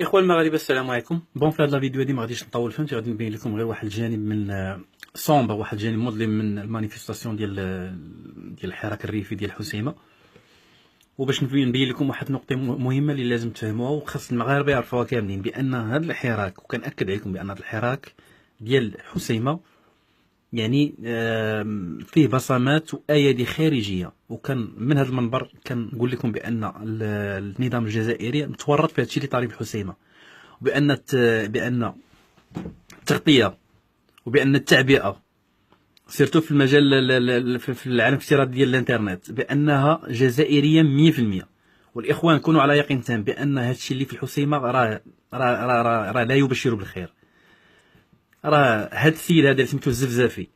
اخوان المغاربه السلام عليكم. في هذا الفيديو هذه ما غاديش نطول، فهمتي، غادي نبين لكم غير واحد الجانب من صومبر، واحد الجانب مظلم من المانيفيستاسيون ديال الحراك الريفي ديال حسيمه، وباش نبين لكم واحد النقطه مهمه اللي لازم تفهموها وخاص المغاربه يعرفوها كاملين، بان هذا الحراك، وكنأكد عليكم بان هذا الحراك ديال حسيمه يعني فيه بصمات وايادي خارجيه، وكان من هذا المنبر كنقول لكم بان النظام الجزائري متورط في هذا الشيء اللي طالب حسيمه، بان التغطيه وبان التعبئه سيرتو في المجال في العالم الافتراضي ديال الانترنت بانها جزائريه 100%. والاخوان كونوا على يقين تام بان هذا الشيء اللي في الحسيمه راه لا يبشر بالخير. راه هذا السيد هذا اللي سميتو الزفزافي،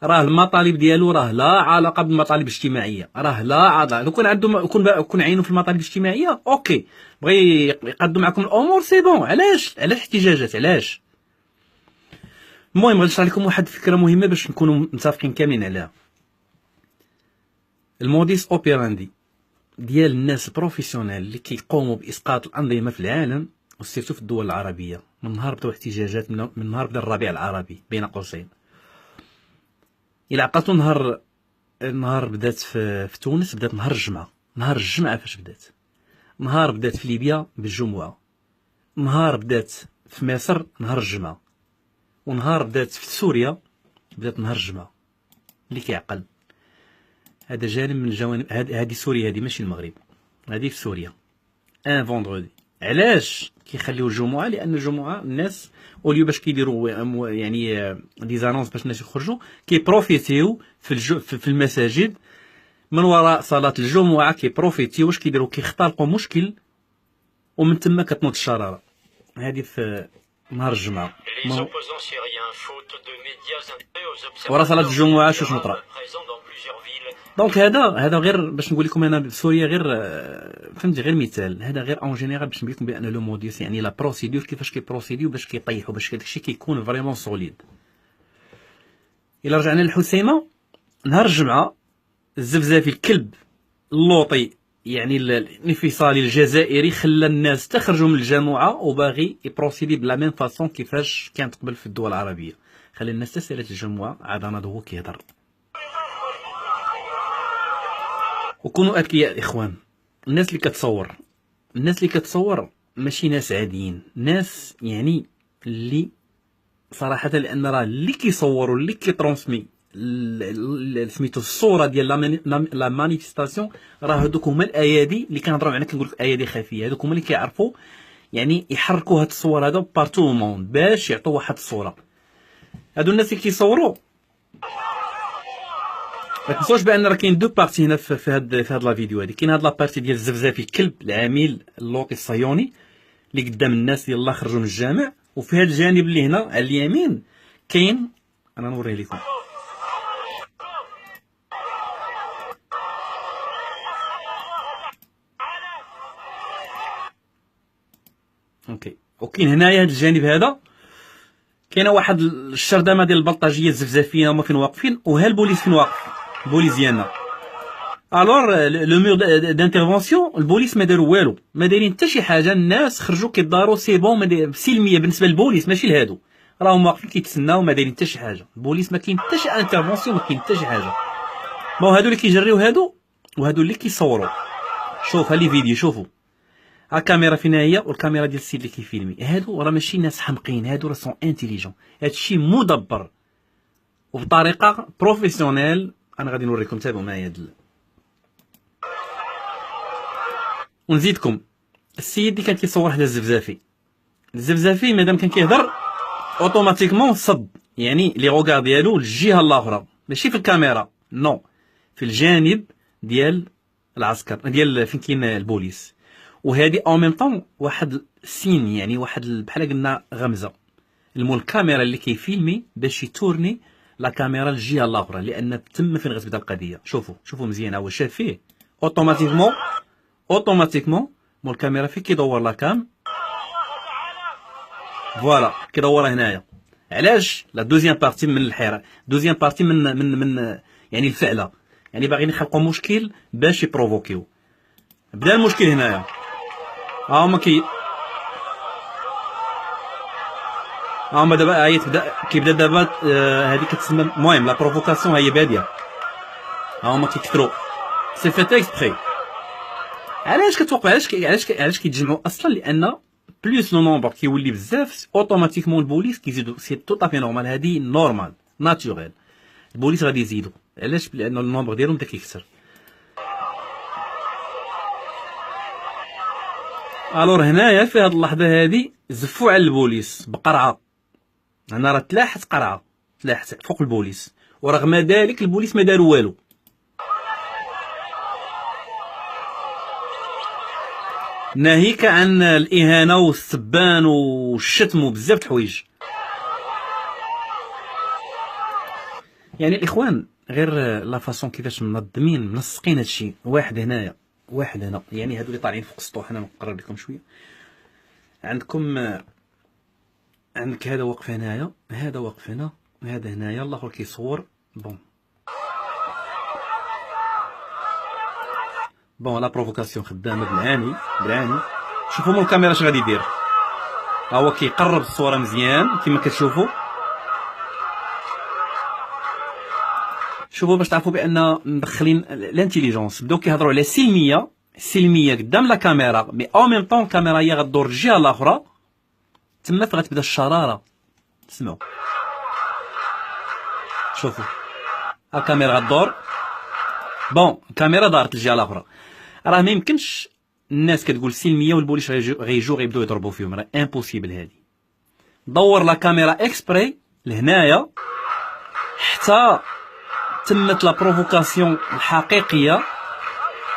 راه المطالب ديالو راه لا علاقه بالمطالب الاجتماعيه، راه لا علاقه. لو كان عنده كون عينو في المطالب الاجتماعيه اوكي، بغى يقدم معكم الامور سي بون. علاش احتجاجات؟ علاش؟ المهم غادي نشرح لكم واحد الفكره مهمه باش نكونوا متفقين كاملين عليها. الموديس اوبيراندي ديال الناس البروفيسيونيل اللي كيقوموا باسقاط الانظمه في العالم وسيرتو في الدول العربيه، من نهار بداو احتجاجات، من نهار بدا الربيع العربي بين قوسين. الى عقلتوا نهار بدات في تونس، بدات نهار الجمعه. نهار الجمعه فاش بدات في ليبيا بالجمعه، نهار بدات في مصر نهار الجمعه، ونهار بدات في سوريا بدات نهار الجمعه. اللي كيعقل هذا جانب من الجوانب. هذه سوريا، هذه ماشي المغرب، هذه في سوريا ان فوندردي. علاش كيخليو الجمعه؟ لان الجمعه الناس اوليو باش كيديروا يعني دي زانونس باش الناس يخرجوا، كيبروفيتيو في المساجد من وراء صلاه الجمعه. كيبروفيتيو واش كيديروا؟ كيختلقوا مشكل ومن تما كتنوض الشراره. هذه في نهار الجمعه. ورا صلاه الجمعه شوش نطرا. دونك هذا غير باش نقول لكم انا بسوريا، غير فهمتي، غير مثال. هذا غير اون جينيرال باش نبين لكم بان لو موديس يعني لا بروسيدور كيفاش كيبروسيديو باش كيطيحوا، باش داكشي كيكون فريمون سوليد. الا رجعنا للحسيمه، نهار الجمعه الزفزافي الكلب اللوطي يعني الانفصالي الجزائري خلى الناس تخرجوا من الجامعه وباغي يبروسيدي بلا ميم فاصون كيفاش كانت قبل في الدول العربيه. خلى الناس تسالت الجمعه عاد ناض هو كيهضر. وكونوا اذكياء اخوان. الناس اللي كتصور ماشي ناس عاديين، ناس يعني اللي صراحه، لان راه اللي كيصوروا اللي كيترونسمي سميتو الصوره ديال لا مانيفيستاسيون، راه هذوك هما الايادي اللي كنهضروا معنا. كنقول لك ايادي خفيه، هذوك هما اللي كيعرفوا يعني يحركوا هاد الصور هذا بارتو موند باش يعطوا واحد الصوره. هادو الناس اللي كيصوروا ما تنسوش بان راه كاين دو بارتي هنا في هاد لا فيديو هادي. كاين هاد لا بارتي ديال الزفزافي الكلب العميل اللوطي الصهيوني اللي قدام الناس ديال الله خرجوا من الجامع، وفي هاد الجانب اللي هنا على اليمين كاين، انا نوريه لكم. اوكي، وكاين هنايا هاد الجانب هذا كاينه واحد الشردمه ديال البلطاجيه الزفزافيين هما فين واقفين، وها البوليس فين واقف، البوليس ديالنا. الوغ لو مور دانترفونسيون البوليس ما داروا والو، ما دايرين حتى شي حاجه. الناس خرجوا كيداروا سي بون سلميه بالنسبه للبوليس، ماشي لهادو راهم واقفين كيتسناو ما دايرين حتى شي حاجه. البوليس ما كاين حتى شي انترفونسيون، ما كاين حتى شي حاجه. بون هادو اللي كيجريو هادو، وهادو اللي كيصوروا. شوف ها لي فيديو، شوفوا ها الكاميرا فين هي، والكاميرا ديال السيد اللي كيفيلمي. هادو راه ماشي ناس حمقين، هادو راه سون انتيليجون. هادشي مدبر وبطريقه بروفيسيونيل. انا غادي نوريكم، تابعوا معايا ونزيدكم. السيد اللي كان كيصور حدا الزفزافي مادام كان كيهضر اوتوماتيكمون صد يعني لي روغار ديالو للجهه الاخرى، ماشي في الكاميرا، نو، في الجانب ديال العسكر ديال فين كاين البوليس. وهذه او ميم طون واحد سين، يعني واحد بحال قلنا غمزه المول الكاميرا اللي كيفيلمي باش يتورني لا كاميرا للجهه الاخرى، لان تما فين غتبدا القضيه. شوفوا مزيان، هو شاف فيه اوتوماتيكمون مول الكاميرا فين كيدور لا كام، فوالا كيدورها هنايا. علاش؟ لا دوزيام بارتي من الحراك، دوزيام بارتي من يعني الفعله، يعني باغيين يخلقوا مشكل باش يبروفوكيو. بدا المشكل هنايا، ها هما هما دابا هي كيبدا دابا هذه كتسمى المهم لا بروفوكاسيون هي باديه. هما كيكثروا سي فيت اكسبري. علاش كتوقع علاش كيتجمعوا اصلا؟ لان بلوس لو نومبر كيولي بزاف اوتوماتيكمون البوليس كيزيدوا. سي تو طافي نورمال، هذه نورمال ناتوريل. البوليس غادي يزيدوا. علاش؟ لان النومبر ديالهم بدا كيكثر. الور هنايا في هاد اللحظه هادي زفوا على البوليس بقرعه. هنا راه تلاحت قرعه، تلاحت فوق البوليس، ورغم ذلك البوليس ما داروا والو. ناهيك عن الاهانه والسبان والشتم وبزاف د الحوايج. يعني الاخوان غير لا فاصون كيفاش منظمين منسقين هادشي. واحد هنايا واحد هنا، يعني هادو اللي طالعين فوق السطوح. انا نقرب لكم شويه. عندك هذا واقف هنايا، هذا واقف هنا، هذا هنايا، الاخر كيصور. بون لا بروفوكاسيون خدامه بالعاني. شوفوا من الكاميرا اش غادي يدير. ها هو كيقرب الصوره مزيان كما كتشوفوا. شوفوا باش تعرفوا بان مدخلين الانتيليجونس. بداو كيهضروا على سلميه قدام لا كاميرا، مي او ميم طون الكاميرا هي غدور الجهه الاخرى، تما فغتبدا الشراره. تسمعوا، شوفوا الكاميرا غدور. بون الكاميرا دارت الجهه الاخرى. راه ما يمكنش الناس كتقول سلميه والبوليس غيجيو غيبداو يضربوا فيهم. راه امبوسيبل. هادي دور لا كاميرا اكسبري لهنايا حتى تمت لا بروفوكاسيون الحقيقيه.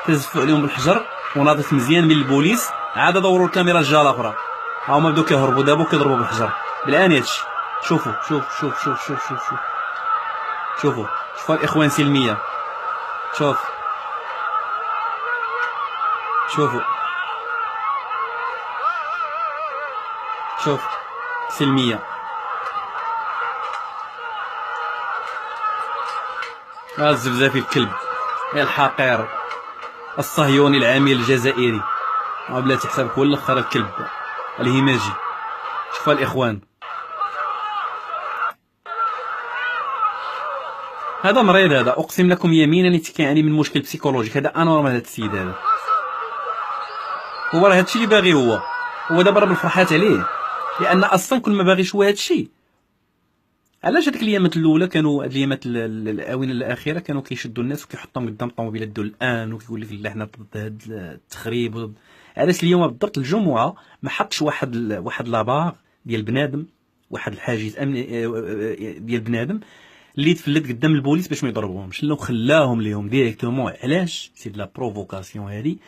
تزفوا عليهم بالحجر وناضت مزيان من البوليس. عاد دوروا الكاميرا الجهه الاخرى. ها هما بداو كيهربوا دابا وكيضربوا بالحجر بالعاني. هادشي شوفوا شوفوا الاخوان سلميه. شوف سلميه. الزفزافي الكلب، يا الحقير الصهيوني العامل الجزائري، بلاتي حسابك هو الاخر الكلب الهماجي. شوفوا الاخوان، هذا مريض. هذا اقسم لكم يمينا كيعاني من مشكل بسيكولوجيك. هذا انورمال. هذا السيد هذا هو راه هادشي اللي باغي. هو دابا راه بالفرحات عليه، لان اصلا كل ما باغيش هو هادشي. علاش هذيك الايامات الاولى كانوا، هاد الايامات الاونه الاخيره كانوا كيشدوا الناس وكيحطوهم قدام الطوموبيلات ديال الان وكيقول لك لا حنا ضد هاد التخريب. علاش اليوم بالضبط الجمعه ما حطش واحد لاباغ ديال بنادم، واحد الحاجز امني ديال بنادم اللي تفلت قدام البوليس باش ما يضربوهمش، لا خلاهم ليهم ديريكتومون. علاش؟ سي د لا بروفوكاسيون هادي،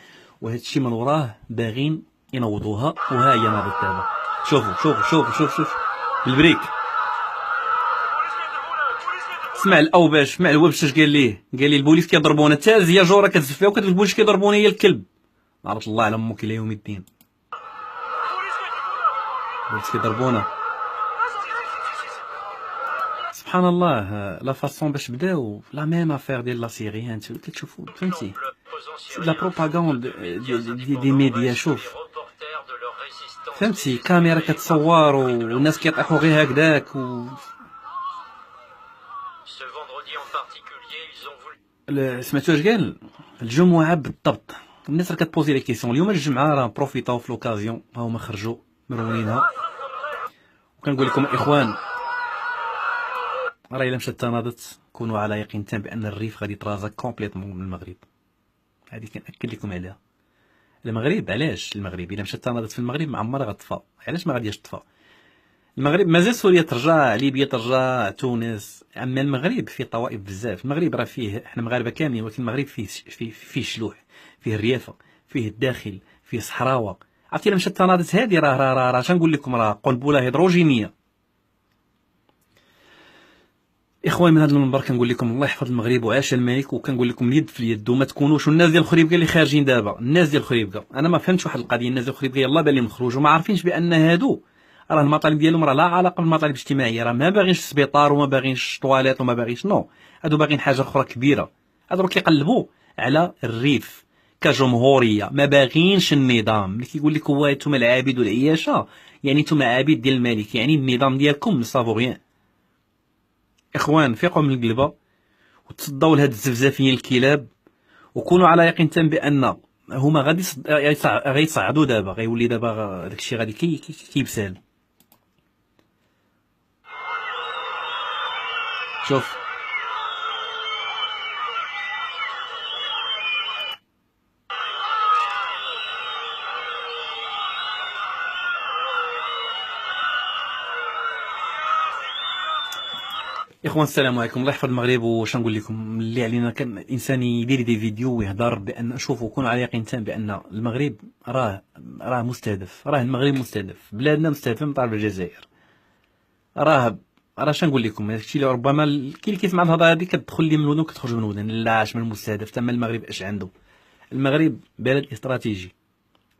وهذا الشيء من وراه باغين ينوضوها. وها هي ناضت دابا. شوفوا البريك. سمع الاوباش، سمع الوبش اش قال ليه البوليس كيضربونا. حتى زيا جوره كتزفيها وكتقول البوليس كيضربوني هي الكلب. عرفت الله على امك الى يوم الدين. البوليس كيضربونا. سبحان الله. لا فاصون باش بداو لا ميم افير ديال لا سيري. انتو كتشوفوا فهمتي لا بروباغاند دي ميديا. شوف فهمتي كاميرا كتصور والناس كيطيحوا غير هكذاك سمعتوا اش قال الجمعه بالضبط. الناس راه كتبوزي لي كيسيون. اليوم الجمعه راه بروفيطاو في لوكازيون. ها هما خرجوا مرونينها. وكنقول لكم اخوان، راه الا مشات تناضت كونوا على يقين تام بان الريف غادي يترازا كومبليتمون من المغرب. هذه كنأكد لكم عليها. المغرب علاش؟ المغرب الا مشات تناضت في المغرب ما عمرها غتطفى. علاش ما غاديش تطفى؟ المغرب مازال سوريا ترجع، ليبيا ترجع، تونس. اما المغرب فيه طوائف بزاف. المغرب راه فيه احنا مغاربه كاملين، ولكن المغرب فيه شلوح، فيه الريافه، فيه الداخل، فيه صحراوه. عرفتي الا مشات تناضت هذه راه شنقول لكم، راه قنبله هيدروجينيه. اخوان من هذا المنبر كنقول لكم الله يحفظ المغرب وعاش الملك. وكنقول لكم اليد في اليد، وما تكونوش الناس ديال الخريبكه اللي خارجين دابا. الناس ديال الخريبكه انا ما فهمتش واحد القضيه. الناس ديال الخريبكه يلاه بان لهم خروج وما عارفينش بان هادو راه المطالب ديالهم راه لا علاقه بالمطالب الاجتماعيه. راه ما باغينش سبيطار وما باغينش طواليت وما باغينش نو. هادو باغيين حاجه اخرى كبيره. هادو كيقلبوا على الريف. كجمهوريه، ما باغينش النظام. ملي كيقول لك هو نتوما العابد والعياشه، يعني نتوما عبيد ديال الملك، يعني النظام ديالكم سافوغيان. اخوان فيقوا من القلبه وتصدوا لهاد الزفزافيين الكلاب، وكونوا على يقين تام بان هما غادي غيصعدوا دابا، غيولي دابا داكشي غادي كيبسال. شوف اخوان، السلام عليكم، الله يحفظ المغرب. واش نقول لكم، اللي علينا كان الانسان يدير دي فيديو ويهضر بان شوفوا كونوا على يقين تام بان المغرب راه مستهدف، راه المغرب مستهدف، بلادنا مستهدفه من طرف الجزائر. راه شنقول لكم، هادشي اللي ربما كاين اللي كيسمع الهضره هذه كتدخل لي من ودن وكتخرج من ودن. لا، اش من مستهدف تما المغرب اش عنده؟ المغرب بلد استراتيجي،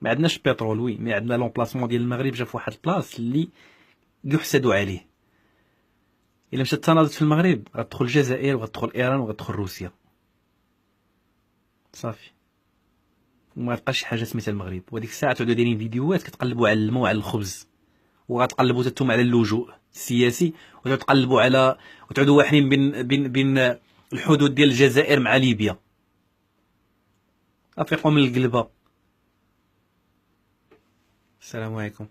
ما عندناش بترول، وي مي عندنا لومبلاسمون ديال المغرب جا في واحد البلاص اللي يحسد عليه. الا مشات تناضت في المغرب غتدخل الجزائر وغتدخل ايران وغتدخل روسيا، صافي، وما يبقاش شي حاجه سميتها المغرب. وديك الساعه تعودوا دايرين فيديوهات كتقلبوا على الماء وعلى الخبز، وغتقلبوا تتوما على اللجوء السياسي، وتقلبوا على وتعودوا واحدين بين الحدود ديال الجزائر مع ليبيا. افيقوا من القلبه. السلام عليكم.